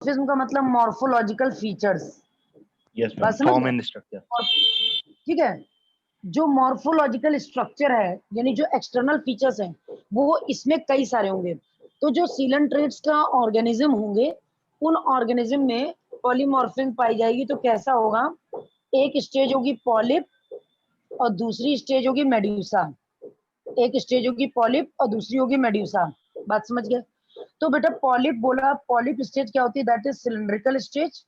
Polymorphism का मतलब morphological features. Yes ma'am, बात समझ फॉर्म गए? And structure. ठीक है, जो मॉर्फोलॉजिकल स्ट्रक्चर है यानी जो एक्सटर्नल फीचर्स हैं वो इसमें कई सारे होंगे। तो जो सीलेंट्रेट्स का ऑर्गेनिज्म होंगे उन ऑर्गेनिज्म में पॉलीमॉर्फिज्म पाई जाएगी। तो कैसा होगा, एक स्टेज होगी पॉलिप और दूसरी स्टेज होगी मेड्यूसा। एक स्टेज होगी पॉलिप और दूसरी होगी मेड्यूसा। बात समझ गए? तो बेटा पॉलिप बोला, पॉलिप स्टेज क्या होती है? That is cylindrical stage.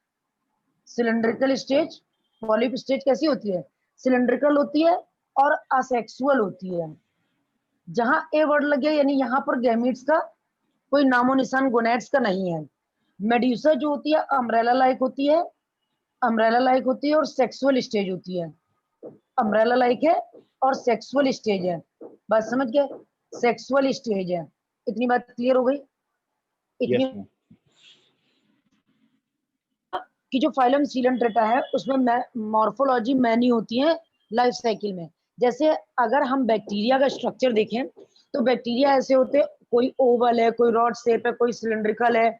Cylindrical stage, polyp stage कैसी होती है? सिलेंड्रिकल होती है और असेक्सुअल होती है। जहां ए वर्ड लगे यानी यहाँ पर गैमीट्स का कोई नामो निशान गोनेड्स का नहीं है। मेड्यूसा जो होती है अम्ब्रेला लाइक होती है, अम्ब्रेला लाइक होती है और सेक्सुअल स्टेज होती है। अम्ब्रेला लाइक है और सेक्सुअल स्टेज है। बात समझ गए? सेक्सुअल स्टेज है। इतनी बात क्लियर हो गई? इतनी यस मैम। कि जो फाइलम सीलेंट्रेटा है उसमें मॉर्फोलॉजी मैनी होती है लाइफ साइकिल में। जैसे अगर हम बैक्टीरिया का स्ट्रक्चर देखें तो बैक्टीरिया ऐसे होते, कोई ओवल है, कोई रॉड शेप है, कोई सिलेंड्रिकल है।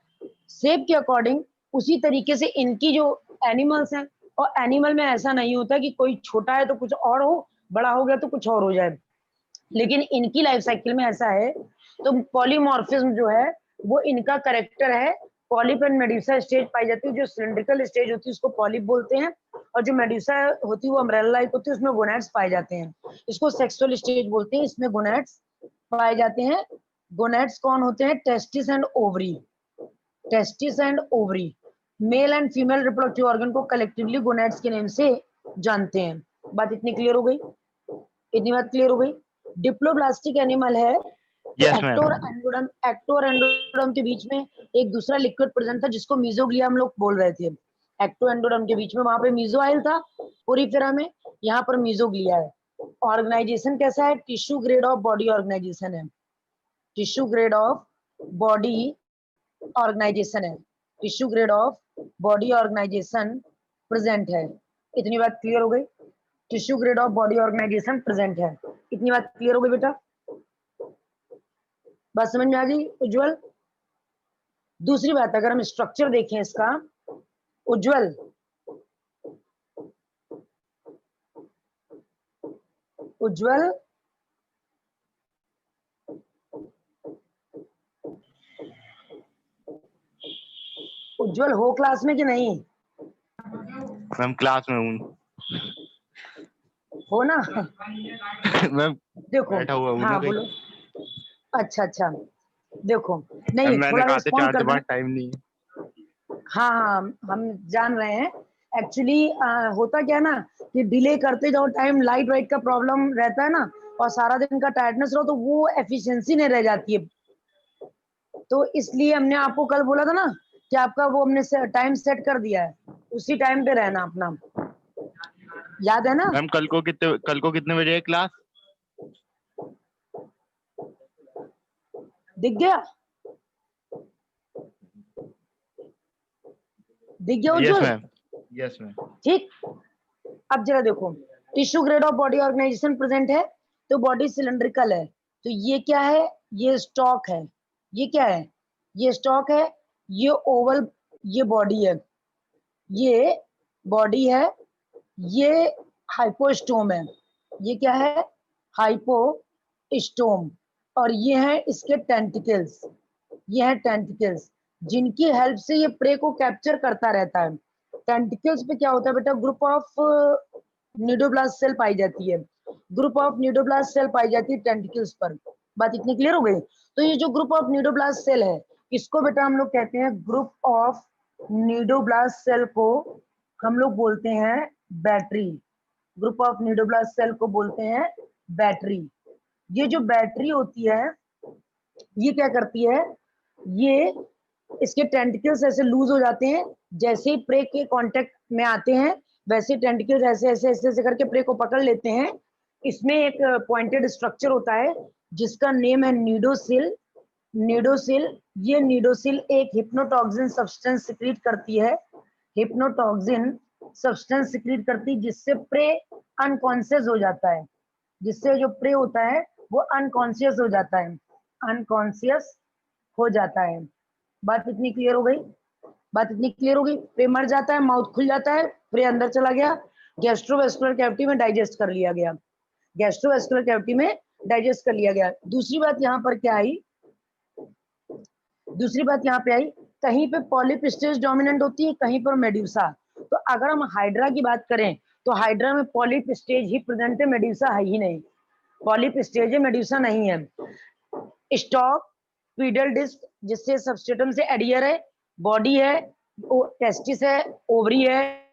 शेप के अकॉर्डिंग उसी तरीके से इनकी जो एनिमल्स हैं, और एनिमल में ऐसा नहीं होता कि कोई छोटा है तो कुछ और हो, बड़ा हो गया तो कुछ और हो जाए, लेकिन इनकी लाइफ साइकिल में ऐसा है। तो पॉलीमॉर्फिज्म जो है वो इनका करेक्टर है। पॉलिप एंड मेड्यूसा स्टेज पाई जाती है। जो सिलेंड्रिकल स्टेज होती है उसको पॉलिप बोलते हैं, और जो मेड्यूसा होती है वो अम्ब्रेला लाइक होती है, उसमें गोनेड्स पाए जाते हैं। इसको सेक्सुअल स्टेज बोलते हैं, इसमें गोनेड्स पाए जाते हैं। गोनेड्स कौन होते हैं? Testis and ovary. Testis and ovary, male and female reproductive organ को कलेक्टिवली गोनेड्स के नेम से जानते हैं। बात इतनी क्लियर हो गई? इतनी बात क्लियर हो गई? डिप्लोब्लास्टिक एनिमल है तो यस एक्टो और मैम। एंडोडर्म, एक्टो और एंडोडर्म के बीच में एक दूसरा लिक्विड प्रेजेंट था जिसको मीजोग्लिया हम लोग बोल रहे थे। एक्टो एंडोडर्म के बीच में वहां पे मीजोआइल था पोरिफेरा में, यहाँ पर मीजोग्लिया है। ऑर्गेनाइजेशन कैसा है? Tissue grade of body organisation है। Tissue grade of body organisation है। Tissue grade of body organisation present है। इतनी बात क्लियर हो गई? Tissue grade of body organisation present है। इतनी बात क्लियर हो गई बेटा? बात समझ में आ गई उज्जवल? दूसरी बात, अगर हम स्ट्रक्चर देखें इसका, उज्जवल उज्जवल उज्जवल हो क्लास में कि नहीं? मैम क्लास में हूँ। हो ना? मैम देखो, बैठा हुआ हूँ ना हाँ कहीं। बोलो। अच्छा अच्छा, देखो मैम नहीं मैंने थोड़ा कहा था रिस्पॉन्ड चार्ज कर बार देना। टाइम नहीं है। हाँ हाँ, हम जान रहे हैं। एक्चुअली होता क्या है ना कि डिले करते जाओ टाइम, लाइट वाइट का प्रॉब्लम रहता है ना, और सारा दिन का टायर्डनेस रहो तो वो एफिशिएंसी नहीं रह जाती है। तो इसलिए हमने आपको कल बोला था ना कि आपका वो हमने टाइम सेट कर दिया है, उसी टाइम पे रहना अपना, याद है ना? मैम कल को कितने बजे है क्लास? दिख गया? दिख गया yes Ujjwal? Ma'am. Yes ma'am. ठीक, अब जरा देखो, tissue grade of body organisation present है तो बॉडी सिलेंड्रिकल है। तो ये क्या है? ये स्टॉक है। ये क्या है? ये स्टॉक है। ये ओवल, ये बॉडी है, ये बॉडी है। ये हाइपोस्टोम है। ये क्या है? हाइपोस्टोम। और ये है इसके टेंटिकल्स। ये है टेंटिकल्स जिनकी हेल्प से ये प्रे को कैप्चर करता रहता है। टेंटिकल्स पे क्या होता है बेटा? ग्रुप ऑफ न्यूडोब्लास्ट सेल पाई जाती है। ग्रुप ऑफ न्यूडोब्लास्ट सेल पाई जाती है टेंटिकल्स पर। बात इतनी क्लियर हो गई? तो ये जो ग्रुप ऑफ न्यूडोब्लास्ट सेल है इसको बेटा हम लोग कहते हैं ग्रुप ऑफ न्यूडोब्लास्ट सेल को हम लोग बोलते हैं बैटरी। ग्रुप ऑफ न्यूडोब्लास्ट सेल को बोलते हैं बैटरी। ये जो बैटरी होती है ये क्या करती है? ये इसके टेंटिकल्स ऐसे लूज हो जाते हैं, जैसे ही प्रे के कांटेक्ट में आते हैं वैसे टेंटिकल्स ऐसे ऐसे ऐसे ऐसे करके प्रे को पकड़ लेते हैं। इसमें एक पॉइंटेड स्ट्रक्चर होता है जिसका नेम है नीडोसिल। नीडोसिल, ये नीडोसिल एक हिप्नोटॉक्सिन सब्सटेंस सिक्रीट करती है। हिप्नोटॉक्सिन सब्सटेंस सिक्रीट करती है जिससे प्रे अनकॉन्शियस हो जाता है। जिससे जो प्रे होता है वो अनकॉन्शियस हो जाता है, अनकॉन्शियस हो जाता है। बात इतनी क्लियर हो गई? बात इतनी क्लियर होगी। प्रे मर जाता है, माउथ खुल जाता है, प्रे अंदर चला गया, गैस्ट्रोवेस्कुलर कैविटी में डाइजेस्ट कर लिया गया, गैस्ट्रोवेस्कुलर कैविटी में डाइजेस्ट कर लिया गया। दूसरी बात यहाँ पर क्या आई, दूसरी बात यहाँ पे आई, कहीं पे पॉलिप स्टेज डोमिनेंट होती है, कहीं पर मेड्यूसा। तो अगर हम हाइड्रा की बात करें तो हाइड्रा में पॉलिप स्टेज ही प्रेजेंट है, मेड्यूसा है ही नहीं। पॉलिप स्टेज है, मेड्यूसा नहीं है। स्टॉक, पीडल डिस्क जिससे सबस्ट्रेटम से एडियर है, बॉडी है, टेस्टिस है, ओवरी है,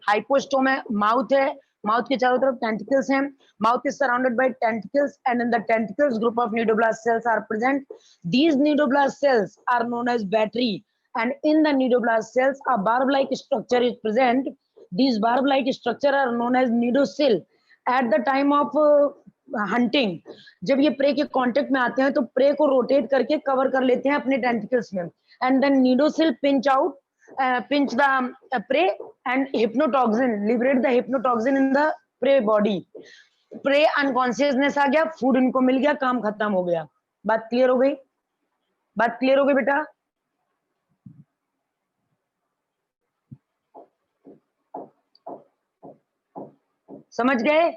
हाइपोस्टोम है, माउथ है, माउथ के चारों तरफ टेंटिकल्स हैं, mouth is surrounded by tentacles and in the tentacles group of nidoblast cells are present. These nidoblast cells are known as battery and in the nidoblast cells a barb-like structure is present. These barb-like structure are known as nidocyl. At the time of hunting, जब ये pray के contact में आते हैं तो pray को rotate करके cover कर लेते हैं अपने टेंटिकल्स में and then cnidocil pinch out, pinch the prey and hypnotoxin, liberate the hypnotoxin in the prey body. Prey unconsciousness आ गया, फूड इनको मिल गया, काम खत्म हो गया। बात क्लियर हो गई? बात क्लियर हो गई बेटा? समझ गए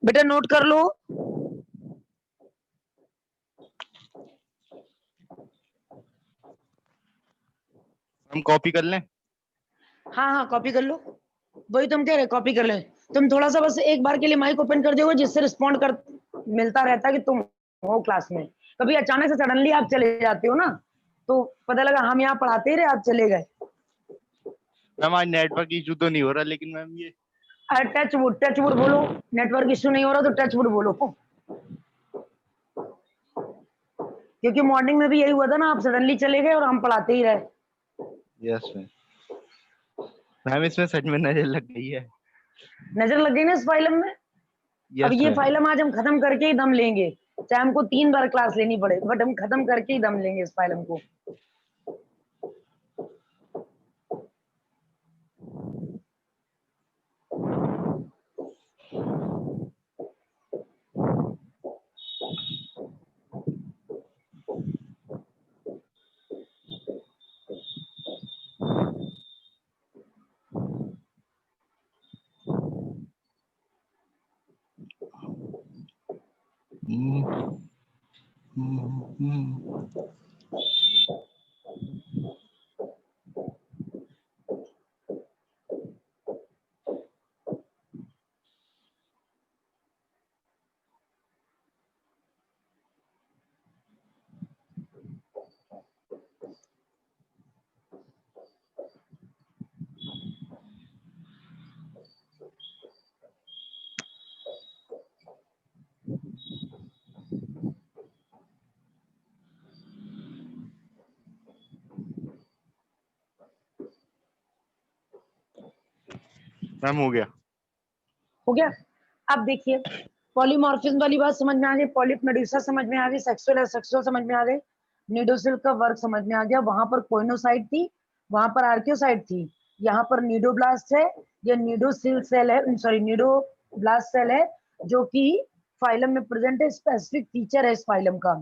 बेटा? नोट कर लो। हम कॉपी कर लें? हाँ हाँ कॉपी कर लो, वही तुम कह रहे कॉपी कर ले। तुम थोड़ा सा बस एक बार के लिए माइक ओपन कर दोगे जिससे रिस्पॉन्ड कर मिलता रहता है कि तुम हो क्लास में। कभी अचानक से सडनली आप चले जाते हो ना, तो पता लगा हम यहाँ पढ़ाते ही रहे, आप चले गए। मैम आज नेटवर्क इशू तो नहीं हो रहा, लेकिन मैम ये टच वुड बोलो। नेटवर्क इश्यू नहीं हो रहा तो टच वुड बोलो, क्योंकि मॉर्निंग में भी यही हुआ था ना, आप सडनली चले गए और हम पढ़ाते ही रहे। Yes ma'am. मैम इसमें सच में नजर लग गई है। नजर लग गई ना इस फाइलम में? अब यस ये मैम। फाइलम आज हम खत्म करके ही दम लेंगे, चाहे हमको 3 बार क्लास लेनी पड़े, बट हम खत्म करके ही दम लेंगे इस फाइलम को। मैम हो गया। हो गया? अब देखिए, पॉलीमॉर्फिज्म वाली बात समझ में आ गई, पॉलिप मेडुसा समझ में आ गई, सेक्सुअल एसेक्सुअल समझ में आ गई, निडोसिल का वर्क समझ में आ गया। वहां पर कोइनोसाइट थी, वहां पर आर्कियोसाइट थी, यहाँ पर नीडोब्लास्ट है, ये नीडोसिल सेल है, सॉरी नीडोब्लास्ट सेल है, जो कि फाइलम में प्रेजेंट है। स्पेसिफिक फीचर है इस फाइलम का,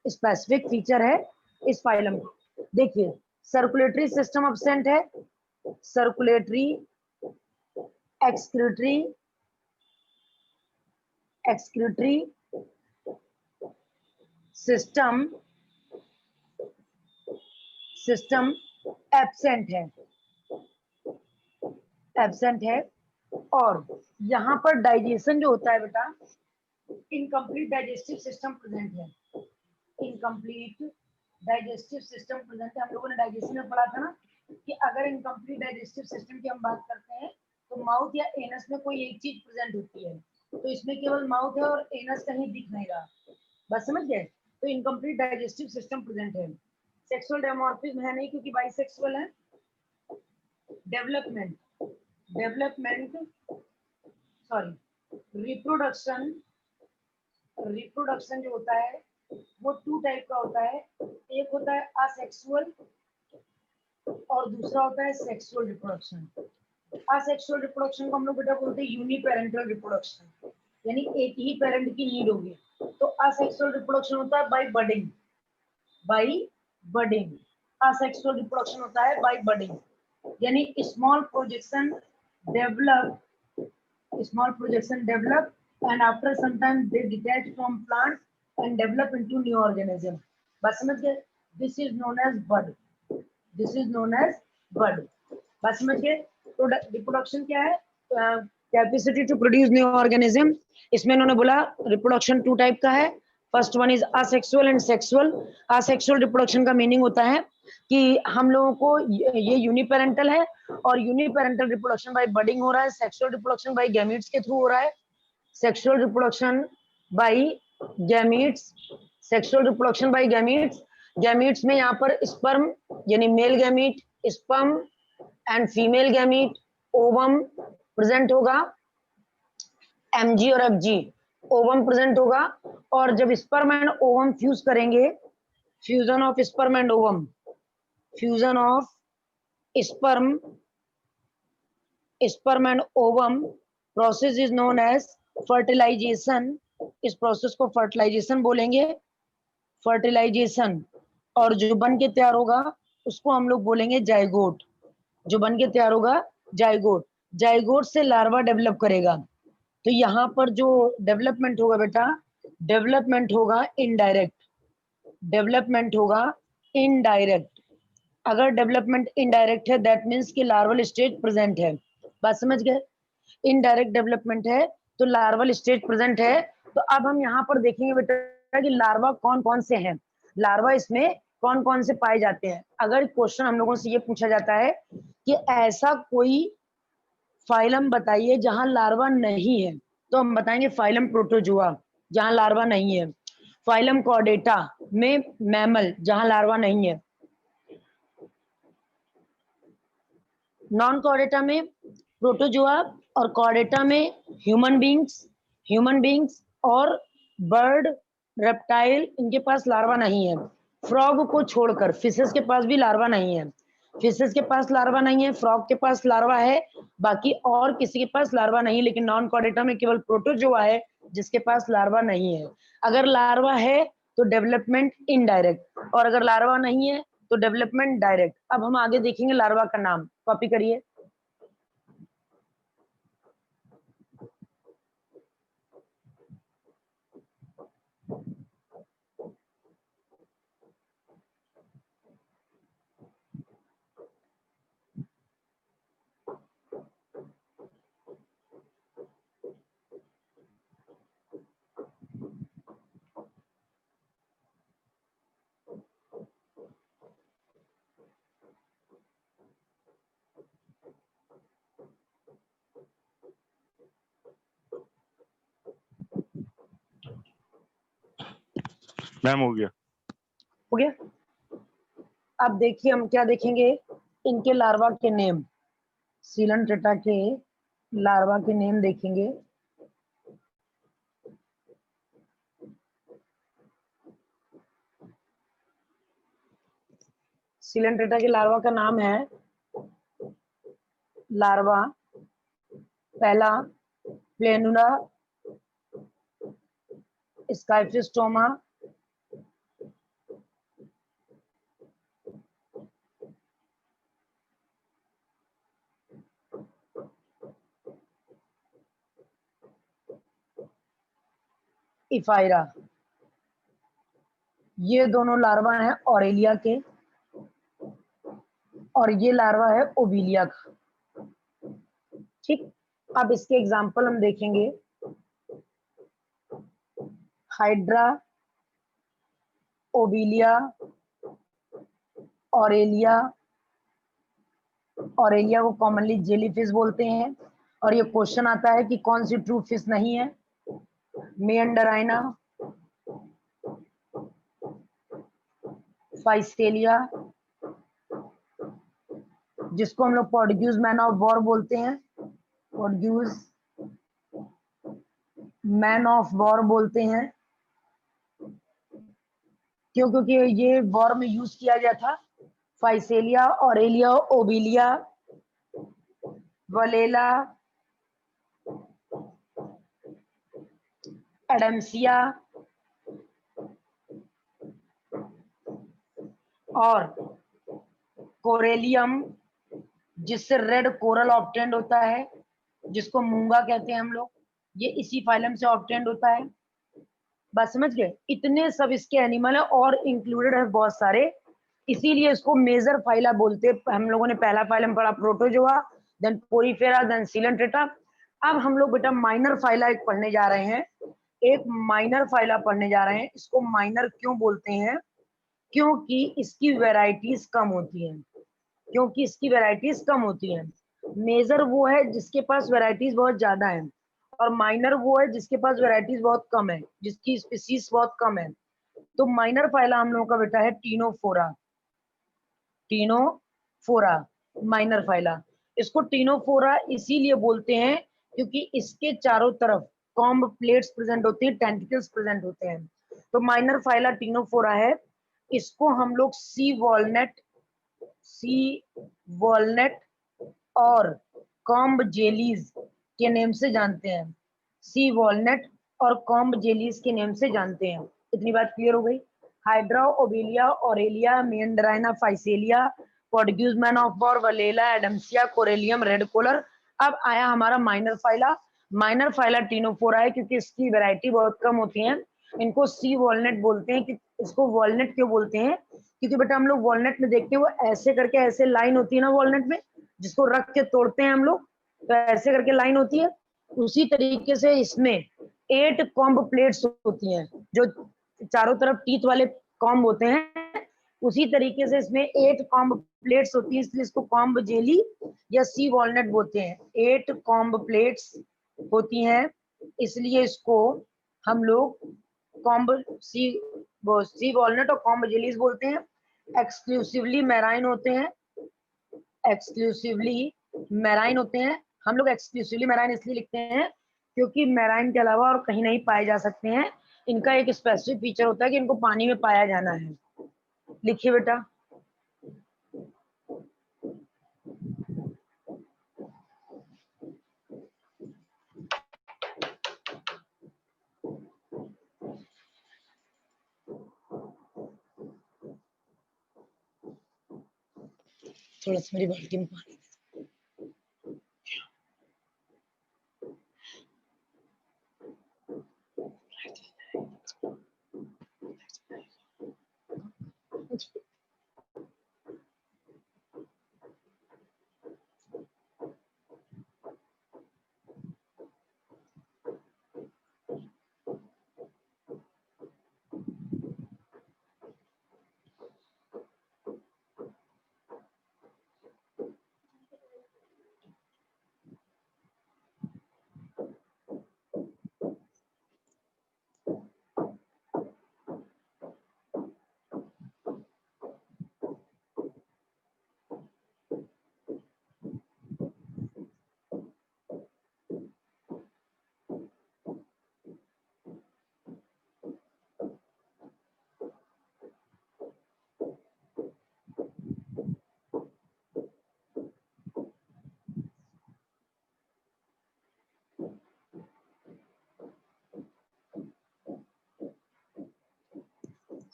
स्पेसिफिक फीचर है इस फाइलम का। देखिए, सर्कुलेटरी सिस्टम एब्सेंट है, सर्कुलेटरी एक्सक्रीटरी सिस्टम एब्सेंट है। और यहाँ पर डाइजेशन जो होता है बेटा, इनकम्प्लीट डाइजेस्टिव सिस्टम प्रेजेंट है, इनकम्प्लीट डाइजेस्टिव सिस्टम प्रेजेंट है। हम लोगों ने डाइजेशन में पढ़ा था ना कि अगर इनकम्प्लीट डाइजेस्टिव सिस्टम की हम बात करते हैं तो माउथ या एनस में कोई एक चीज प्रेजेंट होती है, तो इसमें केवल माउथ है और एनस कहीं दिख नहीं रहा। बस समझ गए? तो इनकम्प्लीट डाइजेस्टिव सिस्टम प्रेजेंट है। सेक्सुअल डिमॉर्फिज्म है नहीं क्योंकि बाइसेक्सुअल है। डेवलपमेंट रिप्रोडक्शन जो होता है वो 2 टाइप का होता है, एक होता है असेक्सुअल और दूसरा होता है सेक्सुअल रिप्रोडक्शन। असेक्सुअल रिप्रोडक्शन को हम लोग बेटा बोलते हैं यूनिपेरेंटल रिप्रोडक्शन, यानी एक ही पेरेंट की नीड होगी। तो असेक्सुअल रिप्रोडक्शन होता है by budding, by budding. Asexual reproduction होता है बाई बडिंग, यानी small projection develop and after some time they detach from plant and develop into new organism। बस समझ गए? This is known as bud। This is known as bud। बस समझ गए? Reproduction क्या है? Capacity to produce new organism. इसमें इन्होंने बोला रिप्रोडक्शन 2 टाइप का है। First one is asexual and sexual. Asexual reproduction का मीनिंग होता है कि हम लोगों को ये यूनिपेरेंटल है और यूनिपेरेंटल रिप्रोडक्शन बाय बडिंग हो रहा है। सेक्सुअल रिप्रोडक्शन बाय गैमीट्स के थ्रू हो रहा है। Sexual reproduction by gametes, sexual reproduction by gametes. Gametes में यहाँ पर स्पर्म यानी male gamete, sperm and female gamete, ovum present होगा, एमजी और एफजी ओवम प्रेजेंट होगा। और जब स्पर्म एंड ओवम फ्यूज करेंगे, fusion of sperm and ovum, fusion of sperm and ovum process is known as fertilization. इस process को fertilization बोलेंगे, fertilisation. और जो बन के तैयार होगा उसको हम लोग बोलेंगे जाइगोट। जो बन के तैयार होगा जाइगोट। जाइगोट से लार्वा डेवलप करेगा। तो यहाँ पर जो डेवलपमेंट होगा बेटा, डेवलपमेंट होगा इनडायरेक्ट, डेवलपमेंट होगा इनडायरेक्ट। अगर डेवलपमेंट इनडायरेक्ट है दैट मीन्स कि लार्वल स्टेज प्रेजेंट है। बात समझ गए? इनडायरेक्ट डेवलपमेंट है तो लार्वल स्टेज प्रेजेंट है। तो अब हम यहाँ पर देखेंगे बेटा कि लार्वा कौन कौन से हैं, लार्वा इसमें कौन कौन से पाए जाते हैं। अगर क्वेश्चन हम लोगों से ये पूछा जाता है कि ऐसा कोई फाइलम बताइए जहां लार्वा नहीं है, तो हम बताएंगे फाइलम प्रोटोजुआ जहां लार्वा नहीं है, फाइलम कॉर्डेटा में मैमल जहां लार्वा नहीं है, नॉन कॉर्डेटा में प्रोटोजुआ और कॉर्डेटा में ह्यूमन बींग्स और बर्ड रेप्टाइल इनके पास लार्वा नहीं है। फ्रॉग को छोड़कर फिशेस के पास भी लार्वा नहीं है, फिशेस के पास लार्वा नहीं है, फ्रॉग के पास लार्वा है, बाकी और किसी के पास लार्वा नहीं। लेकिन नॉन कॉर्डेटा में केवल प्रोटोजुआ है जिसके पास लार्वा नहीं है। अगर लार्वा है तो डेवलपमेंट इनडायरेक्ट, और अगर लार्वा नहीं है तो डेवलपमेंट डायरेक्ट। अब हम आगे देखेंगे लार्वा का नाम, कॉपी करिए। मैम हो गया। हो गया? अब देखिए हम क्या देखेंगे, इनके लार्वा के नेम, सीलनट्रेटा के लार्वा के नेम देखेंगे। सीलनट्रेटा के लार्वा का नाम है लार्वा पहला प्लेनुला स्काइफिस्टोमा, इफायरा। ये दोनों लार्वा हैं ऑरेलिया के और ये लार्वा है ओबिलिया का। ठीक, अब इसके एग्जाम्पल हम देखेंगे। Hydra, Obelia, Aurelia. ऑरेलिया को कॉमनली जेलीफिश बोलते हैं। और ये क्वेश्चन आता है कि कौन सी ट्रू फिश नहीं है, मेंडराइना, फाइस्टेलिया, जिसको हम लोग पोर्टुगीज मैन ऑफ वॉर बोलते हैं, पोर्टुगीज मैन ऑफ वॉर बोलते हैं। क्यों? क्योंकि ये वॉर में यूज किया गया था। फाइसेलिया, ऑरेलिया, ओबिलिया, वलेला, एडम्सिया, और कोरेलियम जिससे रेड कोरल ऑब्टेंड होता है, जिसको मूंगा कहते हैं हम लोग, ये इसी फाइलम से ऑब्टेंड होता है। बस समझ गए, इतने सब इसके एनिमल है और इंक्लूडेड है बहुत सारे, इसीलिए इसको मेजर फाइला बोलते हैं। हम लोगों ने पहला फाइलम पढ़ा protozoa, then porifera, then coelenterata. अब हम लोग बेटा माइनर फाइला एक पढ़ने जा रहे हैं, एक माइनर फाइला पढ़ने जा रहे हैं। इसको माइनर क्यों बोलते हैं? क्योंकि इसकी वैरायटीज कम होती हैं, क्योंकि इसकी वैरायटीज कम होती हैं। मेजर वो है जिसके पास वैरायटीज बहुत ज्यादा है, और माइनर वो है जिसके पास वैरायटीज बहुत कम है, जिसकी स्पीसीज बहुत कम है। तो माइनर फाइला हम लोगों का बेटा है टीनोफोरा, टीनोफोरा माइनर फाइला। इसको टीनोफोरा इसीलिए बोलते हैं क्योंकि इसके चारों तरफ कॉम्ब प्लेट्स प्रेजेंट होती हैं, टेंटिकल्स प्रेजेंट होते हैं। तो माइनर फाइला टीनोफोरा है। इसको हम लोग सी वॉलनट और कॉम्ब जेलीज के नेम से जानते हैं। सी वॉलनट और कॉम्ब जेलीज के नेम से जानते हैं। इतनी बात क्लियर हो गई। Hydra, Obelia, Aurelia, Meandrina, Physalia, Portuguese man of war, Velella, Adamsia, Corallium, red coral. अब आया हमारा minor phyla. Minor phyla Ctenophora है क्योंकि इसकी वैरायटी बहुत कम होती है। इनको सी वॉलनट बोलते हैं। कि इसको वॉलनट क्यों बोलते हैं? क्योंकि बेटा हम लोग वॉलनट में देखते हैं वो ऐसे करके ऐसे लाइन होती है ना वॉलनट में, जिसको रख के तोड़ते हैं हम लोग, तो ऐसे करके लाइन होती है। उसी तरीके से इसमें 8 कॉम्ब प्लेट्स होती हैं, जो चारों तरफ टीथ वाले कॉम्ब होते हैं। उसी तरीके से इसमें 8 कॉम्ब प्लेट्स होती है, इसलिए इसको कॉम्ब जेली या सी वॉलनट बोलते हैं। 8 कॉम्ब प्लेट्स होती हैं, इसलिए इसको हम लोग कॉम्ब सी वॉलनट और कॉम्ब जेलीज बोलते हैं। एक्सक्लूसिवली मैराइन होते हैं, एक्सक्लूसिवली मैराइन होते हैं। हम लोग एक्सक्लूसिवली मैराइन इसलिए लिखते हैं क्योंकि मैराइन के अलावा और कहीं नहीं पाए जा सकते हैं। इनका एक स्पेसिफिक फीचर होता है कि इनको पानी में पाया जाना है। लिखिए बेटा, थोड़ा सा मेरी बाल्टी में पानी।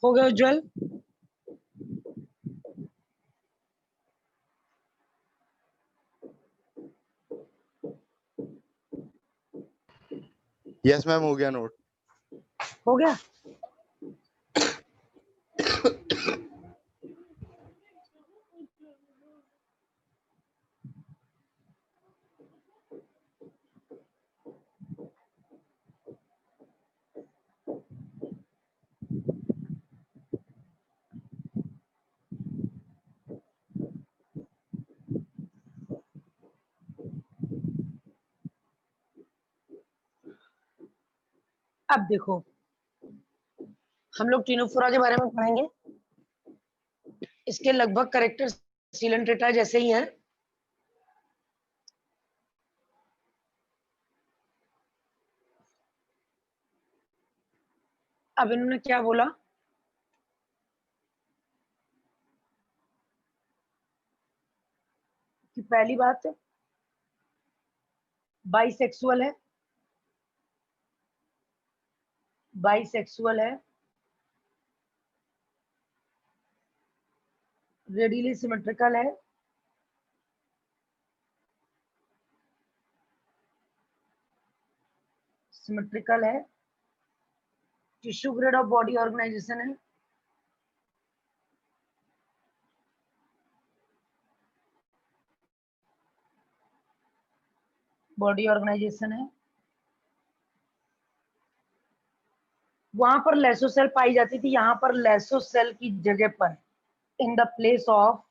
हो गया उज्जवल? यस मैम, हो गया नोट। हो गया। अब देखो, हम लोग टीनोफोरा के बारे में पढ़ेंगे। इसके लगभग करेक्टर सीलेंट्रेटा जैसे ही हैं। अब इन्होंने क्या बोला कि पहली बात बाइसेक्सुअल है, बाइसेक्सुअल है। रेडियली सिमेट्रिकल है, सिमेट्रिकल है, tissue grade of body organisation है, बॉडी ऑर्गेनाइजेशन है, वहां पर लेसोसेल पाई जाती थी, यहां पर लेसोसेल की जगह पर इन द प्लेस ऑफ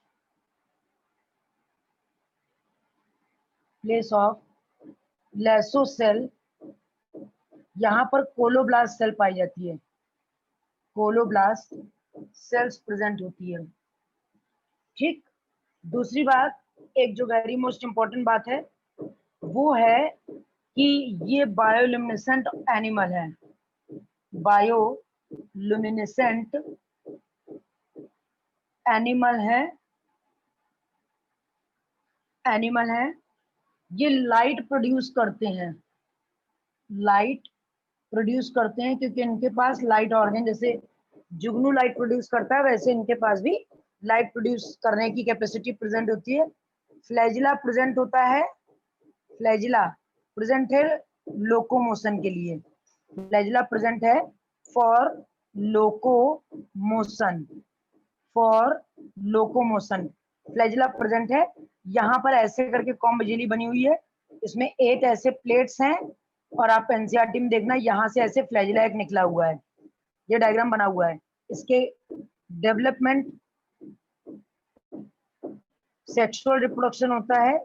लेसोसेल यहां पर कोलोब्लास्ट सेल पाई जाती है, कोलोब्लास्ट सेल्स प्रेजेंट होती है। ठीक, दूसरी बात, एक जो वेरी मोस्ट इंपॉर्टेंट बात है वो है कि ये बायोल्यूमिनेसेंट एनिमल है, बायोल्यूमिनेसेंट एनिमल है, ये लाइट प्रोड्यूस करते हैं, लाइट प्रोड्यूस करते हैं क्योंकि इनके पास लाइट ऑर्गन, जैसे जुगनू लाइट प्रोड्यूस करता है वैसे इनके पास भी लाइट प्रोड्यूस करने की कैपेसिटी प्रेजेंट होती है। फ्लैजिला प्रेजेंट होता है, फ्लैजिला प्रेजेंट है लोकोमोशन के लिए, फ्लैजिला प्रेजेंट है for locomotion, for locomotion flagella present है। यहाँ पर ऐसे करके कॉम्ब जेली बनी हुई है, इसमें 8 ऐसे प्लेट्स हैं और आप एनसीईआरटी में देखना यहाँ से ऐसे फ्लैजिला एक निकला हुआ है, ये डायग्राम बना हुआ है। इसके डेवलपमेंट सेक्सुअल रिप्रोडक्शन होता है,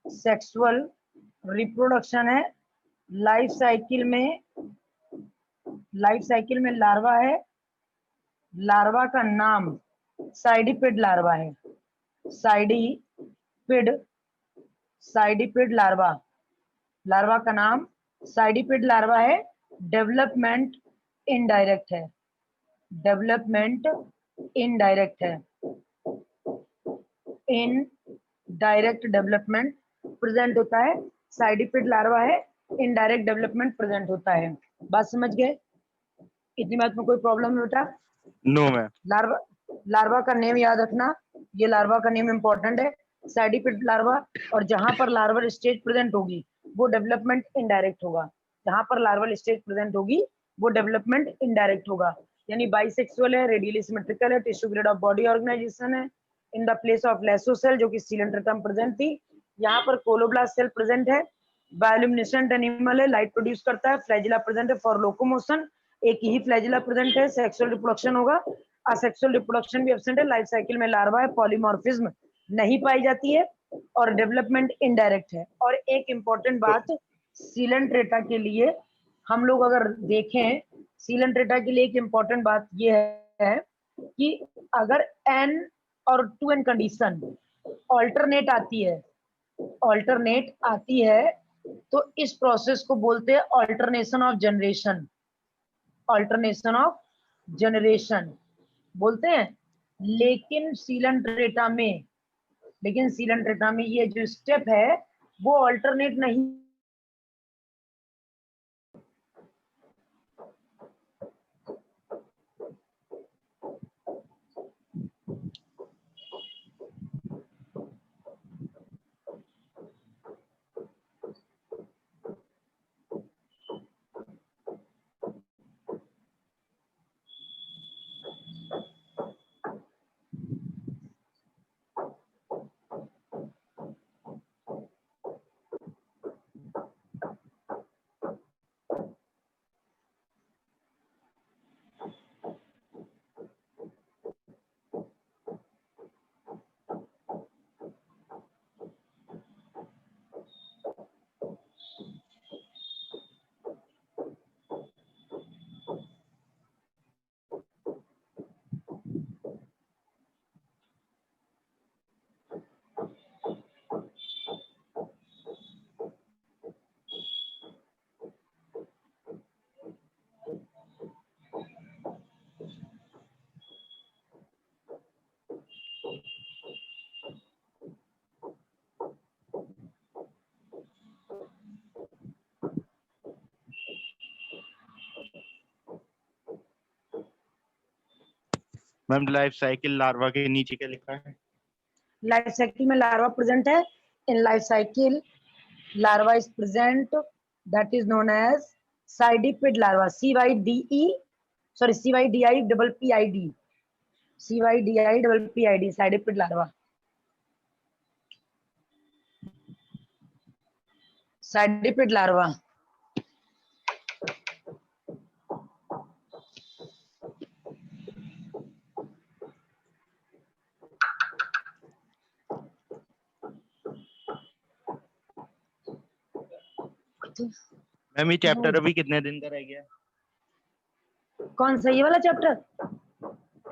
सेक्सुअल रिप्रोडक्शन है, लाइफ साइकिल में लार्वा है, लार्वा का नाम साइडिपिड लार्वा है, साइडिपिड लार्वा, लार्वा का नाम साइडिपिड लार्वा है। डेवलपमेंट इनडायरेक्ट है, डेवलपमेंट इनडायरेक्ट है, इनडायरेक्ट डेवलपमेंट प्रेजेंट होता है, साइडिपिड लार्वा है, इनडायरेक्ट डेवलपमेंट प्रेजेंट होता है। बात समझ गए? इतनी बात में कोई प्रॉब्लम है बेटा? No ma'am. लार्वा, लार्वा का नेम याद रखना, ये लार्वा का नेम इंपॉर्टेंट है, साइडिपिड लार्वा। और जहां पर लार्वल स्टेज प्रेजेंट होगी वो डेवलपमेंट इनडायरेक्ट होगा, जहां पर लार्वल स्टेज प्रेजेंट होगी वो डेवलपमेंट इनडायरेक्ट होगा। यानी बाइसेक्सुअल है, रेडियली सिमेट्रिकल है, tissue grade of body organisation है, in the place of lasso cell जो कि सिलेंडर टर्म प्रेजेंट थी, यहाँ पर कोलोब्लास्ट सेल प्रेजेंट है, बायोल्यूमिनेसेंट एनिमल है, लाइट प्रोड्यूस करता है, फ्लैजिला प्रेजेंट है फॉर लोकोमोशन, एक ही फ्लैजिला प्रेजेंट है, सेक्सुअल रिप्रोडक्शन होगा, असेक्सुअल रिप्रोडक्शन भी एब्सेंट है, लाइफ साइकिल में लार्वा है, पॉलीमॉर्फिज्म नहीं पाई जाती है और डेवलपमेंट इनडायरेक्ट है। और एक इंपॉर्टेंट बात सीलेंट्रेटा के लिए हम लोग अगर देखें, सीलेंट्रेटा के लिए एक इंपॉर्टेंट बात ये है कि अगर n और 2n कंडीशन ऑल्टरनेट आती है तो इस प्रोसेस को बोलते हैं alternation of generation, alternation of generation बोलते हैं। लेकिन सीलेंट्रेटा में ये जो स्टेप है वो ऑल्टरनेट नहीं, मैम लाइफ साइकिल लार्वा के नीचे क्या लिखा है? लाइफ साइकिल में लार्वा प्रेजेंट है. In life cycle larva is present, that is known as cydipid larva. cydipid cydipid larva. Cydipid larva. Ma'am ये चैप्टर अभी कितने दिन का रह गया? कौन सा ये वाला चैप्टर?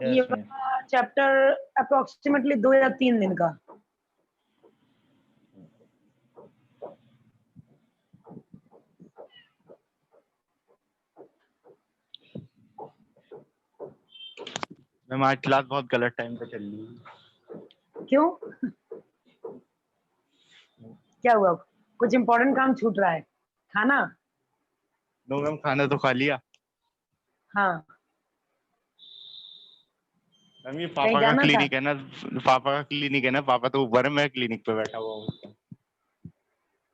ये Yes, ma'am. वाला चैप्टर अप्रोक्सीमेटली 2 या 3 दिन का. मैम आज क्लास बहुत गलत टाइम पे चल रही है. क्यों? क्या हुआ? कुछ इम्पोर्टेंट काम छूट रहा है? खाना? नो मैम, खाना तो खा लिया. हाँ. मैम ये कहीं पापा का जाना था? क्लिनिक है ना, पापा का क्लिनिक है ना, पापा तो ऊपर है, मैं क्लिनिक पे बैठा हुआ हूँ.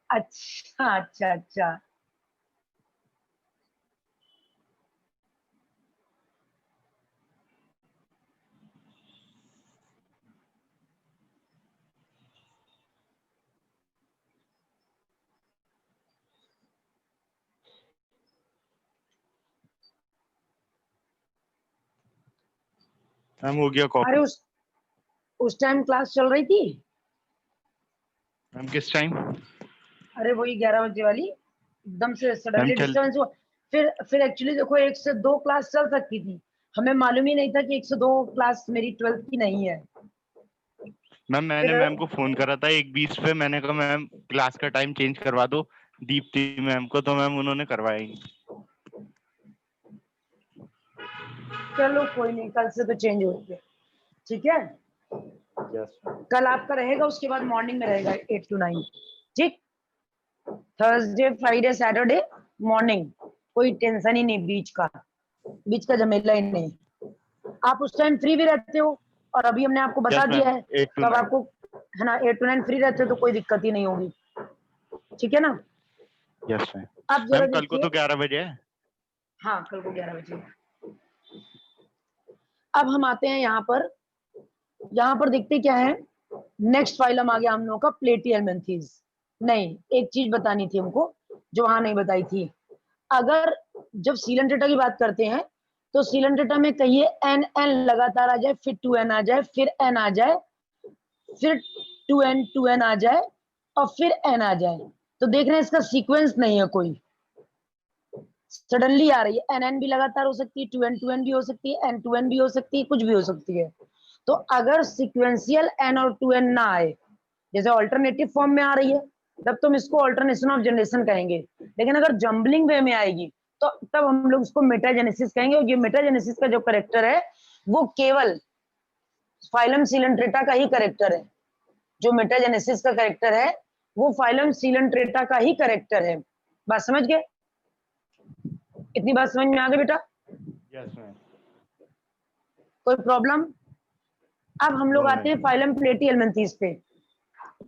अच्छा अच्छा अच्छा. मैम हो गया अरे कॉफी. उस टाइम क्लास चल रही थी. मैम किस टाइम? अरे वही 11 बजे वाली. एकदम से सडनली चल डिस्टर्बेंस हुआ. फिर एक्चुअली देखो 1 से 2 क्लास चल सकती थी. हमें मालूम ही नहीं था कि 1 से 2 क्लास मेरी 12th की नहीं है. मैम मैंने फिर मैम को फोन करा था 1:20 पे, मैंने कहा मैम क्लास का टाइम चेंज करवा दो दीप्ति मैम को, तो मैम उन्होंने करवाया ही. चलो कोई नहीं, कल से तो चेंज हो गया. ठीक है. यस. कल आपका रहेगा, उसके बाद मॉर्निंग में रहेगा 8 to 9. ठीक. Thursday Friday Saturday morning. कोई टेंशन ही नहीं, बीच का झमेला ही नहीं. आप उस टाइम फ्री भी रहते हो, और अभी हमने आपको बता यस दिया मैम, है. 8 to तब 9. आपको है ना 8 to 9 फ्री रहते हो, तो कोई दिक्कत ही नहीं होगी. ठीक है ना. Yes ma'am. आप जरा मैम कल को देखिए. तो 11 बजे है. हाँ, कल को 11 बजे. अब हम आते हैं यहाँ पर देखते क्या है. नेक्स्ट फाइलम आ गया हम लोगों का प्लेटियलमेंथीज. नहीं, एक चीज बतानी थी हमको, जो वहां नहीं बताई थी. अगर जब सीलन डेटा की बात करते हैं, तो सीलन डेटा में कहिए एन एन लगातार आ जाए, फिर 2n आ जाए, फिर n आ जाए, फिर 2n आ जाए, और फिर n आ जाए. तो देख रहे हैं इसका सीक्वेंस नहीं है कोई. सडनली आ रही है. एन भी लगातार हो सकती है, 2n भी हो सकती है, n भी हो सकती है, कुछ भी हो सकती है. तो अगर सिक्वेंशियल n और 2n ना आए, जैसे ऑल्टरनेटिव फॉर्म में आ रही है, तब तुम इसको ऑल्टरनेशन ऑफ जनरेशन कहेंगे. लेकिन अगर जम्बलिंग वे में आएगी, तो तब हम लोग इसको मेटाजेनेसिस कहेंगे. और ये मेटाजेनेसिस का जो करेक्टर है, वो केवल फाइलम सीलेंट्रेटा का ही करेक्टर है. जो मेटाजेनेसिस का करेक्टर है, वो फाइलम सीलेंट्रेटा का ही करेक्टर है. बात समझ गए? इतनी बात समझ में आ गई बेटा? Yes ma'am. कोई प्रॉब्लम? अब हम लोग नो आते हैं मैम. फाइलम प्लेटियलमेंथीज पे.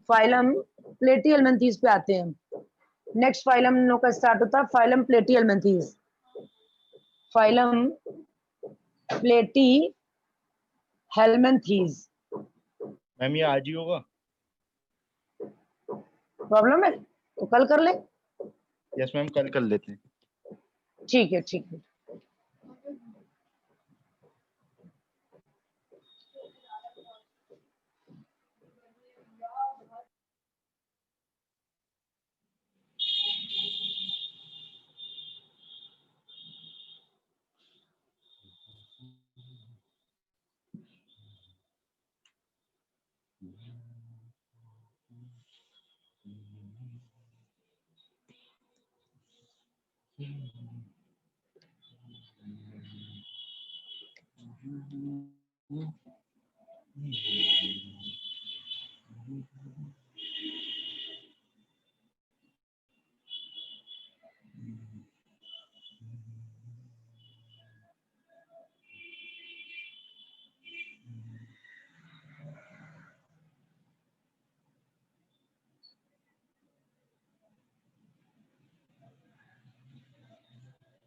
फाइलम प्लेटियलमेंथीज पे आते हैं. नेक्स्ट फाइलम हम लोग का स्टार्ट होता है फाइलम प्लेटियलमेंथीज. फाइलम प्लेटी हेलमेंथीज. मैम ये आज ही होगा? प्रॉब्लम है तो कल कर ले. यस मैम, कल कर लेते हैं. ठीक है, ठीक है.